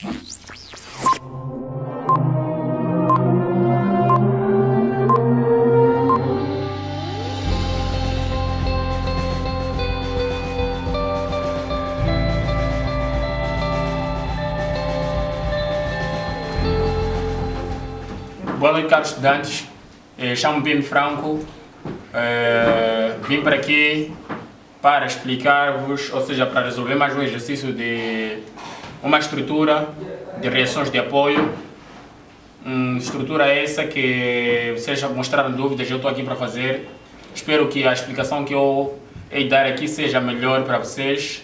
Boa noite, caros estudantes. Chamo-me Bino Franco. Vim para aqui para explicar-vos, ou seja, para resolver mais um exercício de uma estrutura de reações de apoio. Estrutura essa que vocês mostraram dúvidas, eu estou aqui para fazer. Espero que a explicação que eu hei de dar aqui seja melhor para vocês.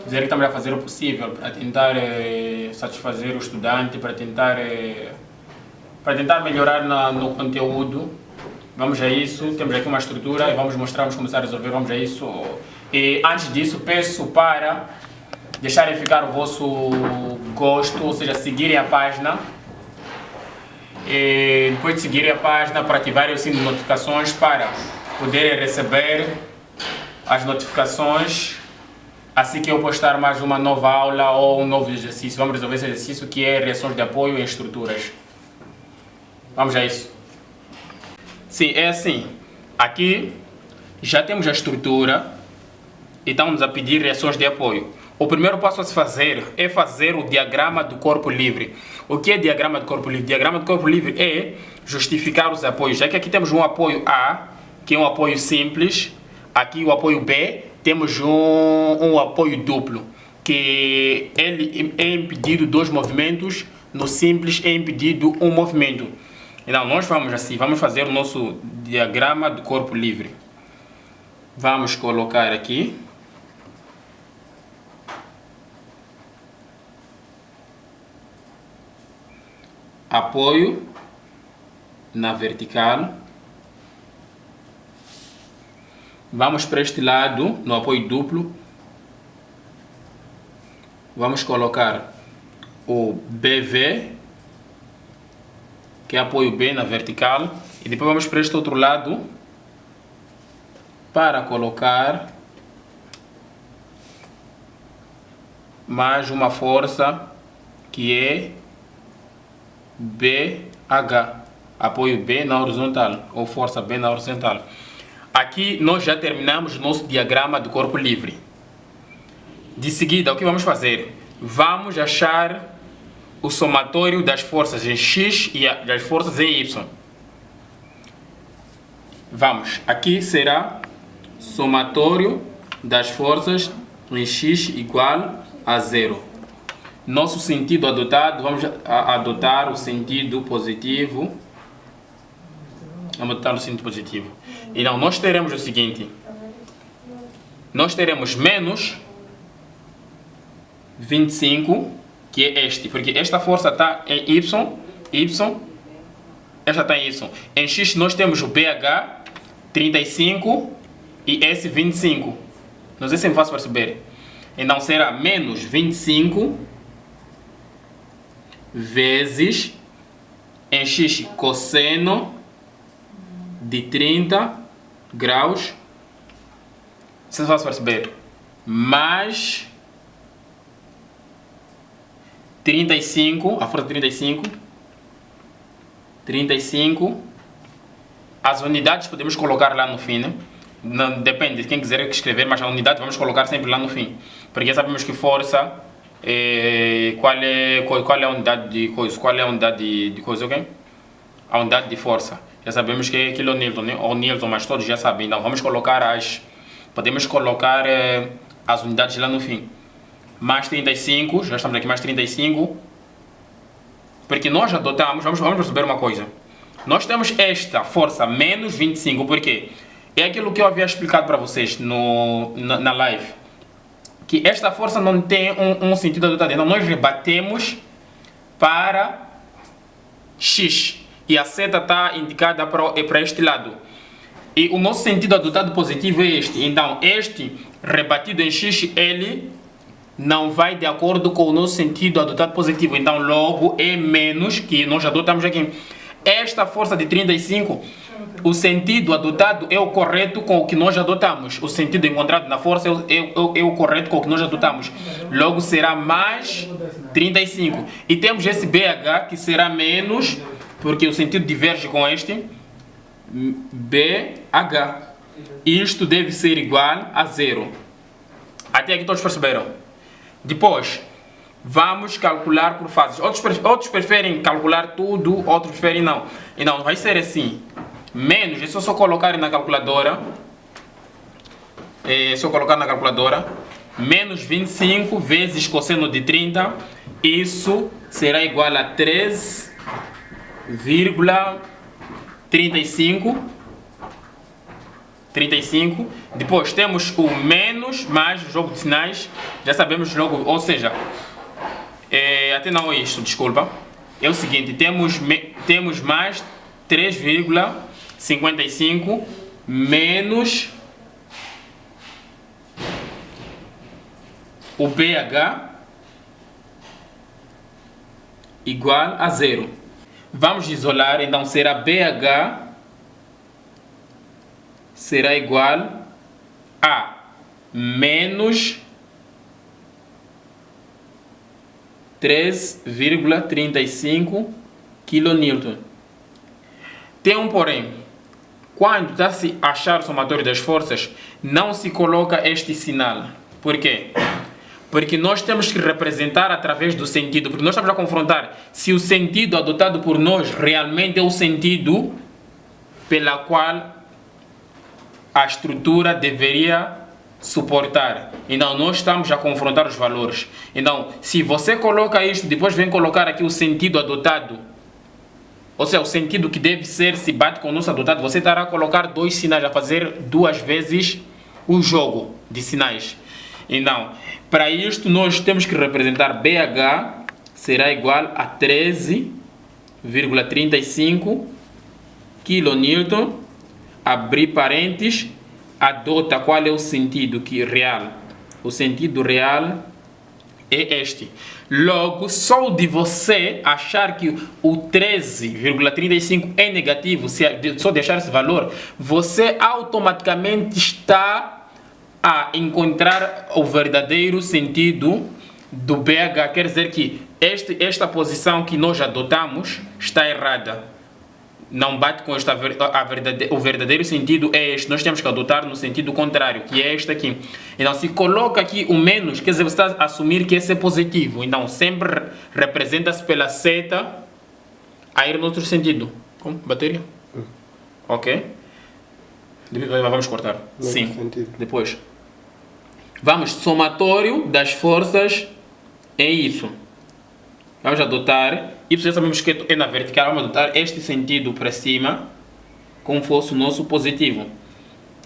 Dizer que estamos a fazer o possível para tentar satisfazer o estudante, para tentar melhorar no conteúdo. Vamos a isso, temos aqui uma estrutura e vamos começar a resolver, vamos a isso. E antes disso, peço para deixarem ficar o vosso gosto, ou seja, seguirem a página. E depois de seguirem a página, para ativarem o sino de notificações para poderem receber as notificações assim que eu postar mais uma nova aula ou um novo exercício. Vamos resolver esse exercício que é reações de apoio em estruturas. Vamos a isso. Sim, é assim. Aqui já temos a estrutura e estamos a pedir reações de apoio. O primeiro passo a se fazer é fazer o diagrama do corpo livre. O que é diagrama do corpo livre? Diagrama do corpo livre é justificar os apoios. Já que aqui temos um apoio A, que é um apoio simples. Aqui o apoio B, temos um apoio duplo, que ele é impedido dois movimentos. No simples é impedido um movimento. Então, nós vamos fazer o nosso diagrama do corpo livre. Vamos colocar aqui. Apoio na vertical. Vamos para este lado, no apoio duplo. Vamos colocar o BV, que é apoio B na vertical, e depois vamos para este outro lado para colocar mais uma força que é BH, apoio B na horizontal, ou força B na horizontal. Aqui nós já terminamos o nosso diagrama do corpo livre. De seguida, o que vamos fazer? Vamos achar o somatório das forças em X e das forças em Y. Vamos, aqui será somatório das forças em X igual a 0. Nosso sentido adotado, vamos adotar o sentido positivo. Vamos adotar o sentido positivo. Então, nós teremos o seguinte. Nós teremos menos 25, que é este, porque esta força está em Y, esta está em Y. Em X nós temos o BH 35 e S 25. Não sei se me faço perceber. Então será menos 25 vezes em X cosseno de 30 graus. Se me faço perceber. Mais 35, a força 35, as unidades podemos colocar lá no fim, né? Não, depende de quem quiser escrever, mas a unidade vamos colocar sempre lá no fim, porque sabemos que força, qual é a unidade de coisa, ok? A unidade de força, já sabemos que é quilonewton, né? Ou newton, mas todos já sabem, então vamos colocar podemos colocar as unidades lá no fim. Mais 35, já estamos aqui, mais 35, porque nós adotamos, vamos perceber uma coisa, nós temos esta força menos 25, porque é aquilo que eu havia explicado para vocês na live, que esta força não tem um sentido adotado, então nós rebatemos para X, e a seta está indicada para este lado, e o nosso sentido adotado positivo é este, então este rebatido em X, ele não vai de acordo com o nosso sentido adotado positivo, então logo é menos, que nós adotamos aqui, esta força de 35, o sentido adotado é o correto com o que nós adotamos. O sentido encontrado na força é o correto com o que nós adotamos. Logo será mais 35. E temos esse BH que será menos, porque o sentido diverge com este, BH. Isto deve ser igual a 0. Até aqui todos perceberam? Depois, vamos calcular por fases. Outros preferem calcular tudo, outros preferem não. Então, vai ser assim. Menos, é só colocar na calculadora. É só colocar na calculadora. Menos 25 vezes cosseno de 30. Isso será igual a 3,35. 35. Depois temos o menos mais o jogo de sinais. Já sabemos logo, ou seja, até não é isto, desculpa. É o seguinte, temos mais 3,55 menos o BH igual a 0. Vamos isolar, então será BH será igual a menos 3,35 kN. Tem um porém. Quando está se achar o somatório das forças, não se coloca este sinal. Por quê? Porque nós temos que representar através do sentido. Porque nós estamos a confrontar se o sentido adotado por nós realmente é o sentido pela qual a estrutura deveria suportar. Então nós estamos a confrontar os valores. Então se você coloca isto, depois vem colocar aqui o sentido adotado, ou seja, o sentido que deve ser se bate com o nosso adotado, você estará a colocar dois sinais, a fazer duas vezes o jogo de sinais. Então para isto nós temos que representar BH será igual a 13,35 kN. Abrir parênteses, adota qual é o sentido real. O sentido real é este. Logo, só de você achar que o 13,35 é negativo, só deixar esse valor, você automaticamente está a encontrar o verdadeiro sentido do BH. Quer dizer que esta posição que nós adotamos está errada. Não bate com esta, o verdadeiro sentido é este. Nós temos que adotar no sentido contrário, que é este aqui. Então se coloca aqui o menos, quer dizer, você está a assumir que esse é positivo. Então sempre representa-se pela seta a ir no outro sentido. Como? Bateria? Ok. Vamos cortar. Sim. Depois. Vamos, somatório das forças é isso. Vamos adotar, y já sabemos que é na vertical, vamos adotar este sentido para cima, como fosse o nosso positivo.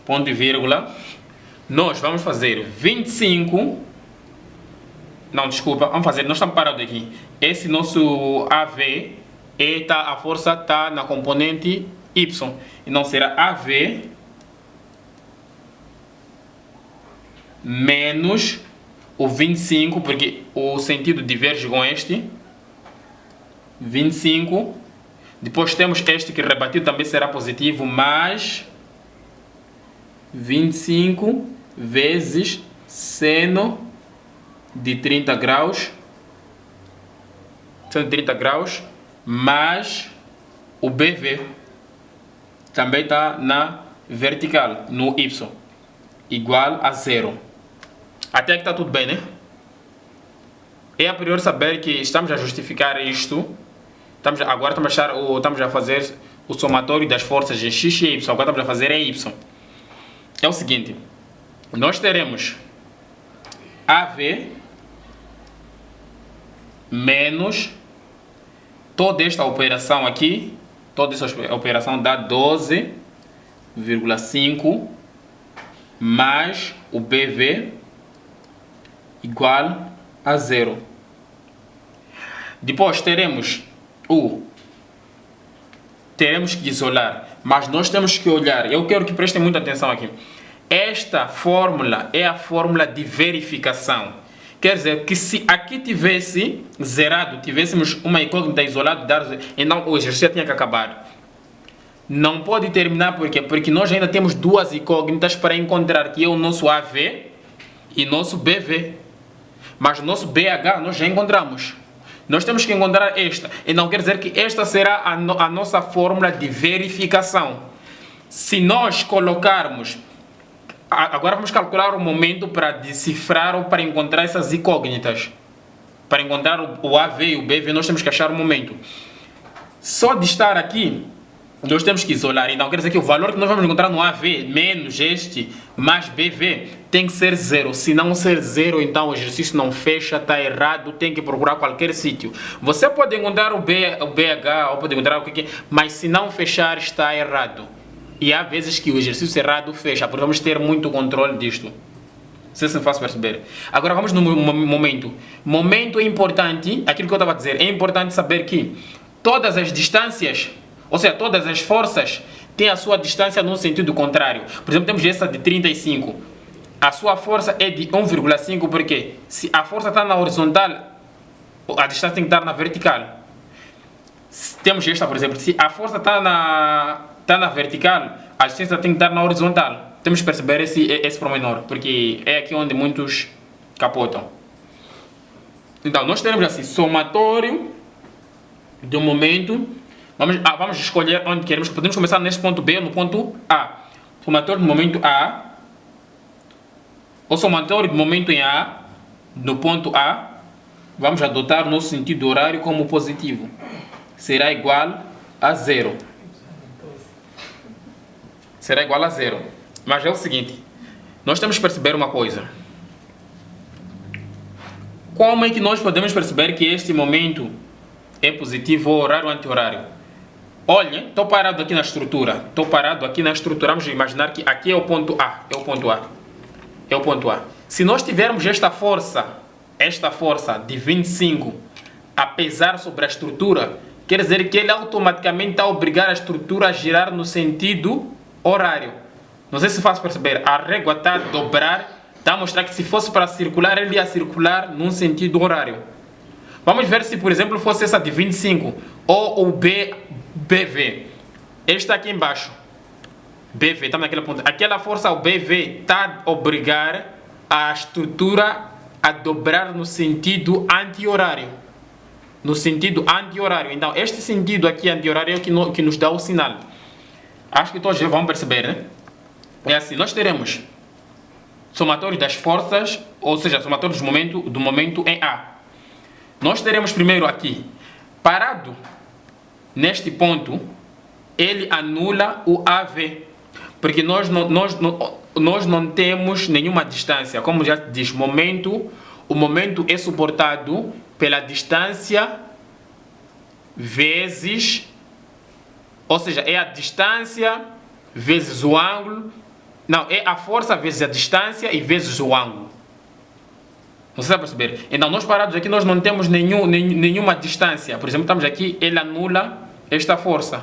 Ponto e vírgula. Nós vamos fazer 25, não, desculpa, vamos fazer, nós estamos parados aqui. Esse nosso AV, a força está na componente Y. E não será AV menos o 25, porque o sentido diverge com este. 25, depois temos este que rebatido também será positivo, mais 25 vezes seno de 30 graus, seno de 30 graus, mais o BV, também está na vertical, no Y, igual a 0. Até aqui está tudo bem, né? É a priori saber que estamos a justificar isto. Agora estamos a fazer o somatório das forças em X e Y. Agora estamos a fazer em Y. É o seguinte. Nós teremos AV menos toda esta operação aqui. Toda essa operação dá 12,5 mais o BV igual a 0. Depois teremos que isolar, mas nós temos que olhar. Eu quero que prestem muita atenção aqui. Esta fórmula é a fórmula de verificação. Quer dizer que se aqui tivesse zerado, tivéssemos uma incógnita isolada, então o exercício já tinha que acabar. Não pode terminar porque nós ainda temos duas incógnitas para encontrar, que é o nosso AV e nosso BV. Mas o nosso BH nós já encontramos. Nós temos que encontrar esta. Então quer dizer que esta será a nossa fórmula de verificação. Se nós colocarmos... Agora vamos calcular o momento para decifrar ou para encontrar essas incógnitas. Para encontrar o AV e o BV, nós temos que achar o momento. Só de estar aqui, nós temos que isolar. Então quer dizer que o valor que nós vamos encontrar no AV menos este mais BV tem que ser 0. Se não ser 0, então o exercício não fecha, está errado, tem que procurar qualquer sítio. Você pode encontrar o BH ou pode encontrar o que é, mas se não fechar, está errado. E há vezes que o exercício errado fecha, porque vamos ter muito controle disto. Não sei se me faço perceber. Agora vamos no momento. Momento é importante, aquilo que eu estava a dizer, é importante saber que todas as distâncias, ou seja, todas as forças, têm a sua distância no sentido contrário. Por exemplo, temos essa de 35. A sua força é de 1,5, porque se a força está na horizontal, a distância tem que estar na vertical. Temos esta, por exemplo, se a força está na vertical, a distância tem que estar na horizontal. Temos que perceber esse pormenor, porque é aqui onde muitos capotam. Então, nós teremos assim, somatório do momento. Vamos escolher onde queremos. Podemos começar neste ponto B ou no ponto A. Somatório do momento A. O somatório do momento em A, no ponto A, vamos adotar o nosso sentido horário como positivo. Será igual a 0. Será igual a 0. Mas é o seguinte, nós temos que perceber uma coisa. Como é que nós podemos perceber que este momento é positivo ou horário ou anti-horário? Olha, estou parado aqui na estrutura. Vamos imaginar que aqui é o ponto A. É o ponto A. Se nós tivermos esta força de 25 a pesar sobre a estrutura, quer dizer que ele automaticamente está a obrigar a estrutura a girar no sentido horário. Não sei se faz perceber. A régua está a dobrar, está a mostrar que se fosse para circular, ele ia circular num sentido horário. Vamos ver se, por exemplo, fosse essa de 25 ou o BV. Este aqui embaixo. BV, está naquele ponto. Aquela força, o BV, está a obrigar a estrutura a dobrar no sentido anti-horário. Então, este sentido aqui anti-horário é o que nos dá o sinal. Acho que todos já vão perceber, né? É assim, nós teremos somatório das forças, ou seja, somatório do momento em A. Nós teremos primeiro aqui, parado neste ponto, ele anula o AV, porque nós não temos nenhuma distância. Como já diz, o momento é suportado pela distância vezes, ou seja, é a distância vezes o ângulo. Não, é a força vezes a distância e vezes o ângulo. Não sei se vai perceber. Então, nós parados aqui, nós não temos nenhuma distância. Por exemplo, estamos aqui, ele anula esta força.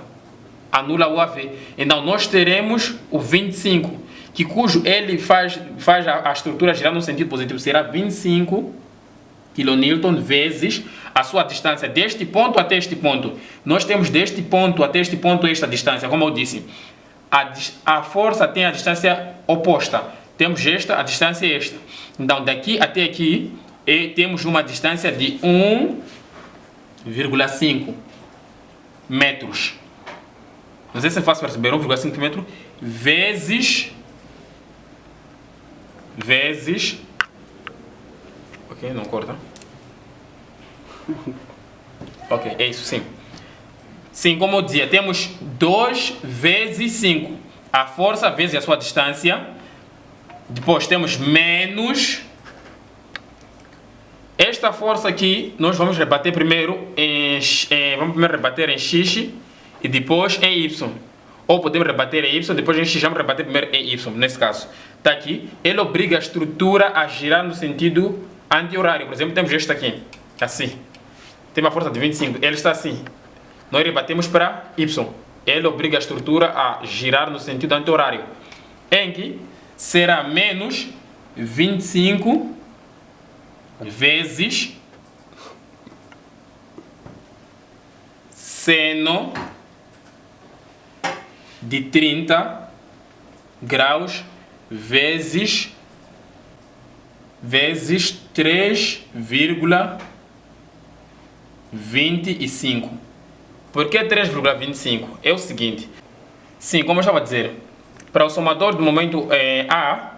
Anula o AV. Então, nós teremos o 25, cujo ele faz a estrutura girar no sentido positivo. Será 25 kN vezes a sua distância deste ponto até este ponto. Nós temos deste ponto até este ponto esta distância, como eu disse. A força tem a distância oposta. Temos esta, a distância é esta. Então, daqui até aqui, temos uma distância de 1,5 metros. Não sei se é fácil perceber. 1,5 metros vezes... Ok, não corta. Ok, é isso, sim. Sim, como eu dizia, temos 2 vezes 5. A força vezes a sua distância. Depois temos menos. Esta força aqui, nós vamos rebater primeiro em X e depois em Y. Ou podemos rebater em Y, depois em X, vamos rebater primeiro em Y, nesse caso. Está aqui. Ele obriga a estrutura a girar no sentido anti-horário. Por exemplo, temos este aqui, assim. Tem uma força de 25, ele está assim. Nós rebatemos para Y. Ele obriga a estrutura a girar no sentido anti-horário. Em que será menos 25 vezes seno de 30 graus vezes 3,25. Por que 3,25? É o seguinte. Sim, como eu estava a dizer, para o somatório do momento A,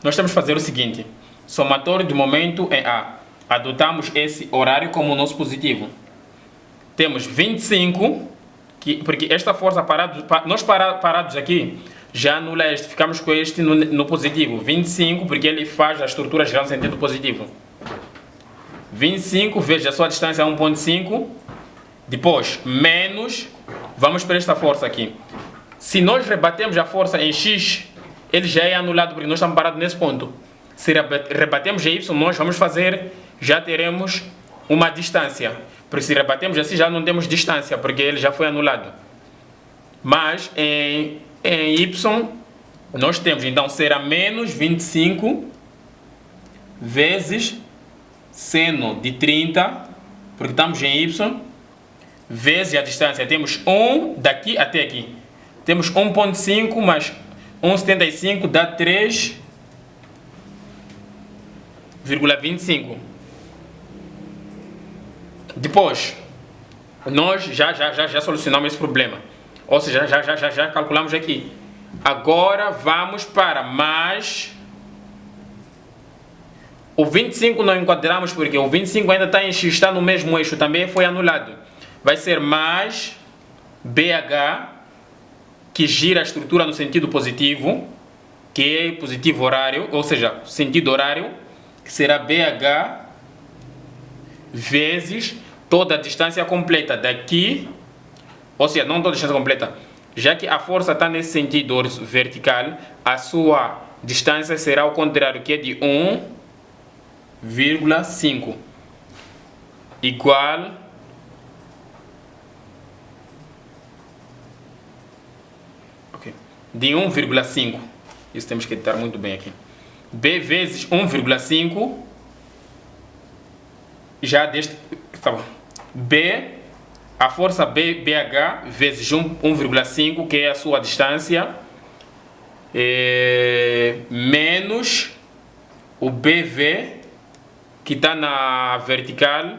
nós temos que fazer o seguinte. Somatório do momento em A. Adotamos esse horário como o nosso positivo. Temos 25, porque esta força nós parados aqui, já anula este, ficamos com este no positivo. 25, porque ele faz a estrutura girar no sentido positivo. 25 vezes a sua distância 1,5. Depois, menos, vamos para esta força aqui. Se nós rebatemos a força em X, ele já é anulado, porque nós estamos parados nesse ponto. Se rebatemos em Y, nós vamos fazer, já teremos uma distância. Porque se rebatemos assim, já não temos distância, porque ele já foi anulado. Mas em Y, nós temos, então, será menos 25 vezes seno de 30, porque estamos em Y, vezes a distância. Temos 1 daqui até aqui. Temos 1,5 mais 1,75 dá 3,25. Depois, nós já solucionamos esse problema. Ou seja, já calculamos aqui. Agora vamos para mais. O 25 não enquadramos porque o 25 ainda está em X, está no mesmo eixo, também foi anulado. Vai ser mais BH, que gira a estrutura no sentido positivo, que é positivo horário, ou seja, sentido horário, que será BH vezes toda a distância completa daqui, ou seja, não toda a distância completa, já que a força está nesse sentido vertical, a sua distância será o contrário, que é de 1,5 igual de 1,5. Isso temos que editar muito bem aqui. B vezes 1,5 já deste, tá bom. B, a força BH vezes 1,5, que é a sua distância, menos o BV, que está na vertical,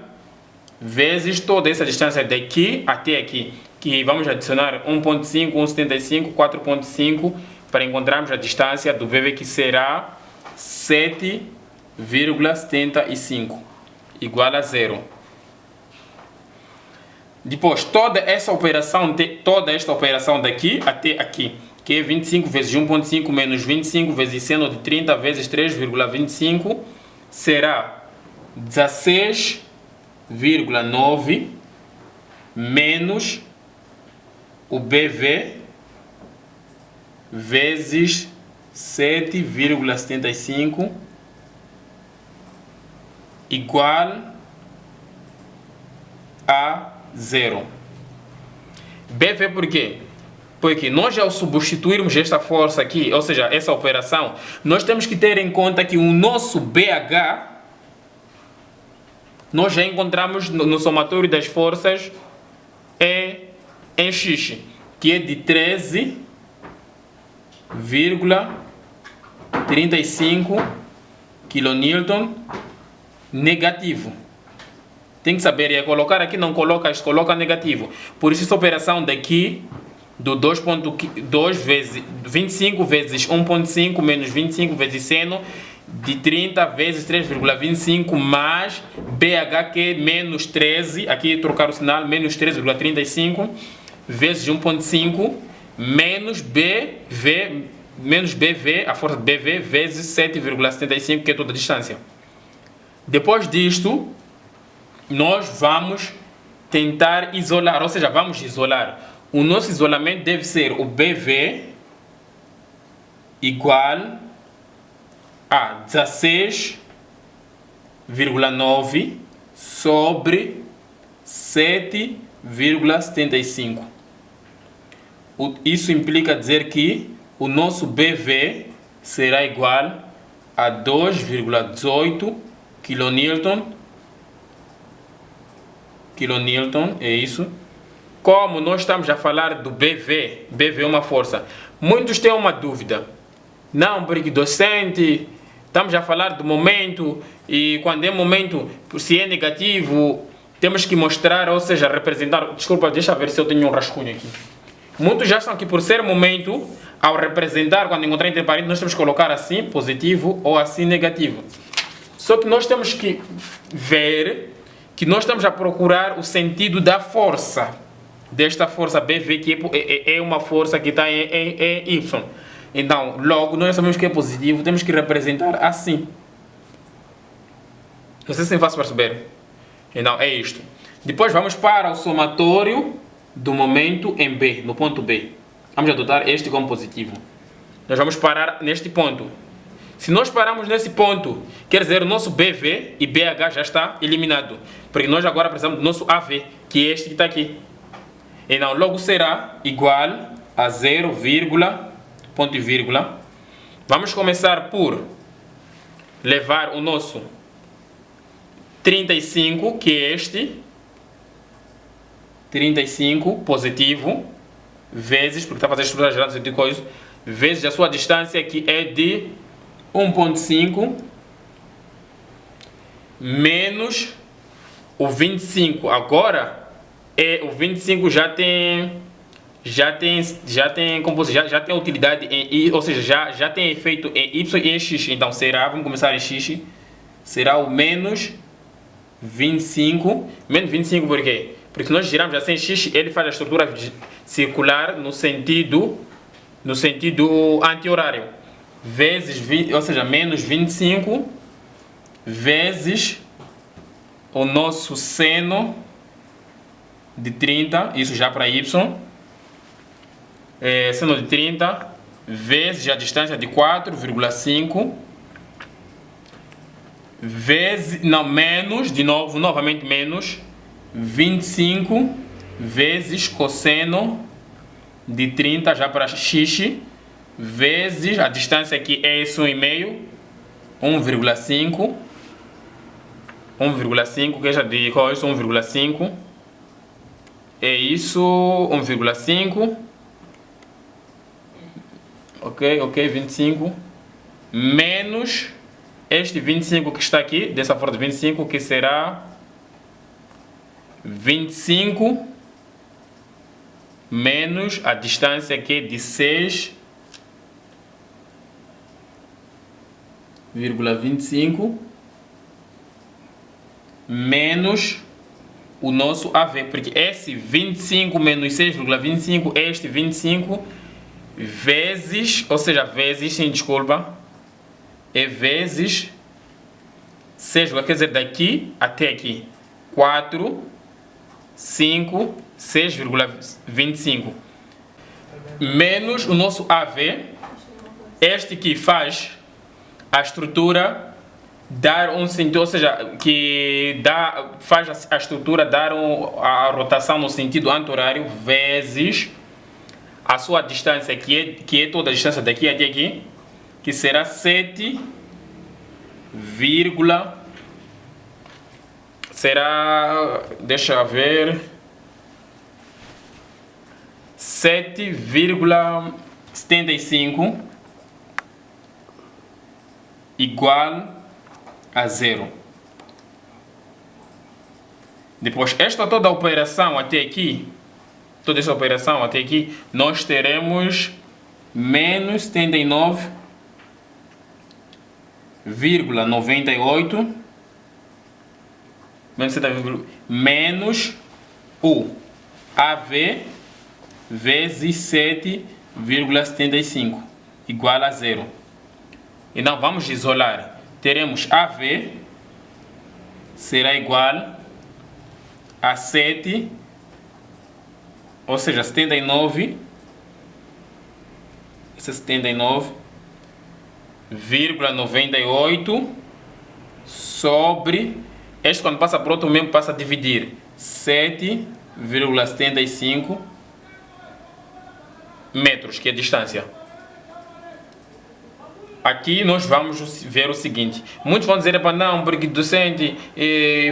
vezes toda essa distância daqui até aqui, que vamos adicionar 1,5, 1,75, 4,5 para encontrarmos a distância do BV, que será 7,75 igual a 0. Depois, toda esta operação daqui até aqui, que é 25 vezes 1,5 menos 25 vezes seno de 30 vezes 3,25, será 16,9 menos o BV vezes 7,75 igual a 0. BV por quê? Porque nós, ao substituirmos esta força aqui, ou seja, essa operação, nós temos que ter em conta que o nosso BH nós já encontramos no somatório das forças em X, que é de 13,35 kN negativo. Tem que saber, é colocar aqui, não coloca, coloca negativo. Por isso essa operação daqui, do 2,2 vezes 25 vezes 1,5 menos 25 vezes seno de 30 vezes 3,25 mais BH, que é menos 13, aqui trocar o sinal, menos 13,35 vezes 1,5 menos BV, a força BV vezes 7,75, que é toda a distância. Depois disto, nós vamos tentar isolar, ou seja, vamos isolar. O nosso isolamento deve ser o BV igual a 16,9 sobre 7,75. Isso implica dizer que o nosso BV será igual a 2,18 kN, é isso. Como nós estamos a falar do BV, BV é uma força. Muitos têm uma dúvida. Não, porque docente, estamos a falar do momento, e quando é momento, se é negativo, temos que mostrar, ou seja, representar. Desculpa, deixa eu ver se eu tenho um rascunho aqui. Muitos já acham que por ser momento, ao representar, quando encontrar entre parênteses, nós temos que colocar assim positivo ou assim negativo. Só que nós temos que ver que nós estamos a procurar o sentido da força, desta força BV, que é uma força que está em Y. Então, logo, nós sabemos que é positivo, temos que representar assim. Não sei se me faço perceber. Então, é isto. Depois vamos para o somatório do momento em B, no ponto B. Vamos adotar este como positivo. Nós vamos parar neste ponto. Se nós pararmos nesse ponto, quer dizer, o nosso BV e BH já está eliminado. Porque nós agora precisamos do nosso AV, que é este que está aqui. Então, logo será igual a 0, ponto e vírgula. Vamos começar por levar o nosso 35, que é este. 35 positivo, vezes, porque está a fazer estrutura geral de coisa, vezes a sua distância, que é de 1.5, menos o 25. Agora, o 25 já tem utilidade em I, ou seja, já tem efeito em Y e em X. Então será, vamos começar em X, será o menos 25. Menos 25 por quê? Porque se nós girarmos assim X, ele faz a estrutura circular no sentido anti-horário. Vezes 20, ou seja, menos 25 vezes o nosso seno de 30, isso já para Y. Seno de 30 vezes a distância de 4,5 vezes, não, menos, de novo, novamente menos 25 vezes cosseno de 30 já para X, vezes a distância aqui é isso, 1,5, 1,5, que já de coisa, 1,5, é isso, 1,5, ok, 25, menos este 25 que está aqui, dessa forma de 25, que será 25 menos a distância aqui é de 6,25 menos o nosso AV, porque esse 25 menos 6,25 é este 25 vezes, ou seja, vezes, sim, desculpa, é vezes 6, quer dizer, daqui até aqui, 4, 5, 6,25 menos o nosso AV, este que faz a estrutura dar um sentido, ou seja, que faz a estrutura dar a rotação no sentido anti-horário, vezes a sua distância, que é toda a distância daqui até aqui, que será 7, será, deixa eu ver, 7,75 igual a 0. Depois, toda a operação até aqui, toda essa operação até aqui, nós teremos menos 79,98 menos o AV vezes 7,75 igual a 0. Então vamos isolar. Teremos AV será igual a 7, ou seja, 79,98 sobre, este quando passa para outro mesmo passa a dividir, 7,75 metros, que é a distância. aqui nós vamos ver o seguinte. Muitos vão dizer, não, porque docente,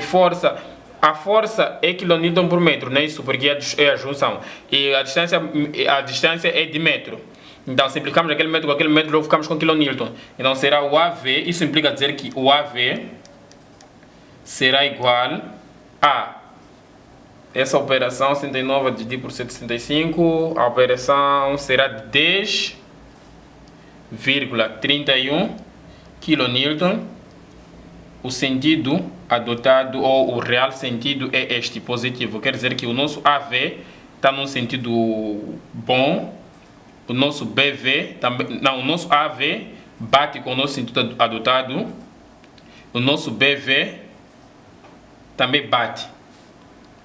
força. A força é kN por metro, não é isso? Porque é a junção. E a distância é de metro. Então, se implicamos aquele metro com aquele metro, logo ficamos com kN. Então, será o AV, isso implica dizer que o AV será igual a essa operação 69 dividido por 165, a operação será 10,31 kN. O sentido adotado ou o real sentido é este, positivo. Quer dizer que o nosso AV está num sentido bom, o nosso BV também, não, o nosso AV bate com o nosso sentido adotado, o nosso BV também bate.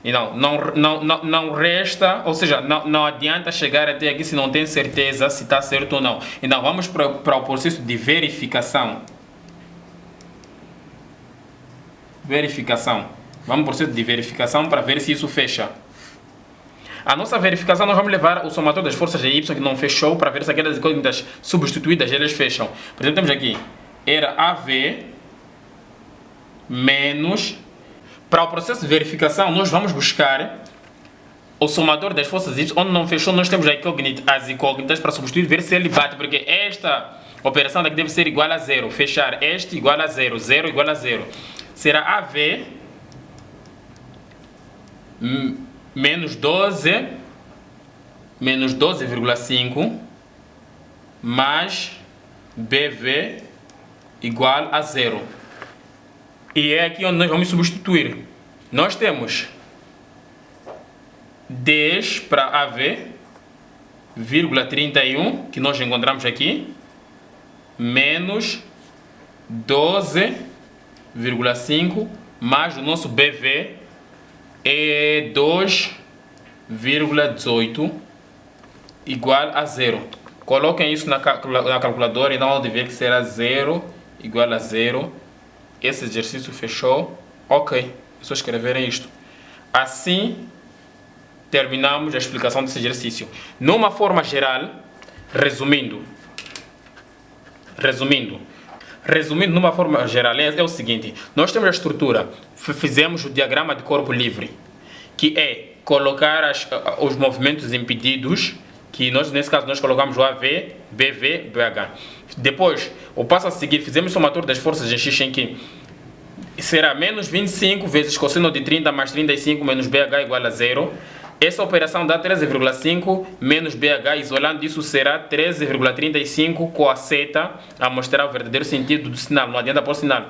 E não resta, ou seja, não adianta chegar até aqui se não tem certeza se está certo ou não. Então vamos para o processo de verificação. Vamos para o processo de verificação para ver se isso fecha. A nossa verificação, nós vamos levar o somatório das forças de Y que não fechou para ver se aquelas incógnitas substituídas elas fecham. Por exemplo, temos aqui, era AV menos... Para o processo de verificação, nós vamos buscar o somatório das forças Y, onde não fechou, nós temos as incógnitas para substituir, ver se ele bate, porque esta operação daqui deve ser igual a 0. Fechar este igual a 0, 0 igual a 0. Será AV menos 12,5 mais BV igual a 0. E é aqui onde nós vamos substituir. Nós temos 10 para AV, 31, que nós encontramos aqui, menos 12,5, mais o nosso BV é 2,18, igual a 0. Coloquem isso na calculadora e vão ver que será 0 igual a 0. Esse exercício fechou. Ok, é só escreverem isto. Assim, terminamos a explicação desse exercício. Numa forma geral, resumindo, numa forma geral, é o seguinte. Nós temos a estrutura, fizemos o diagrama de corpo livre, que é colocar os movimentos impedidos, que nesse caso nós colocamos o AV, BV, BH. Depois, o passo a seguir, fizemos o somatório das forças em X, em que será menos 25 vezes cosseno de 30 mais 35 menos BH igual a 0. Essa operação dá 13,5 menos BH, isolando isso será 13,35 com a seta a mostrar o verdadeiro sentido do sinal, não adianta pôr sinal.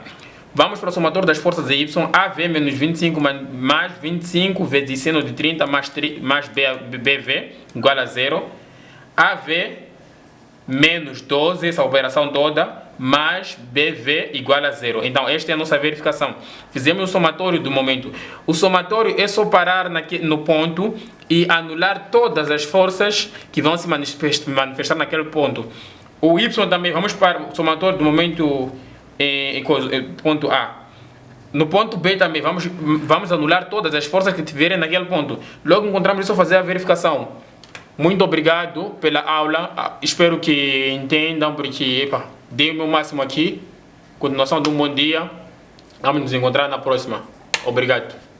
Vamos para o somatório das forças de Y, AV menos 25 mais 25 vezes seno de 30 mais BV igual a 0. AV menos 12, essa operação toda, mais BV igual a 0. Então, esta é a nossa verificação. Fizemos o somatório do momento. O somatório é só parar no ponto e anular todas as forças que vão se manifestar naquele ponto. O Y também, vamos para o somatório do momento ponto A. No ponto B também, vamos anular todas as forças que tiverem naquele ponto. Logo encontramos isso, fazer a verificação. Muito obrigado pela aula. Espero que entendam, porque dei o meu máximo aqui. Continuação de um bom dia. Vamos nos encontrar na próxima. Obrigado.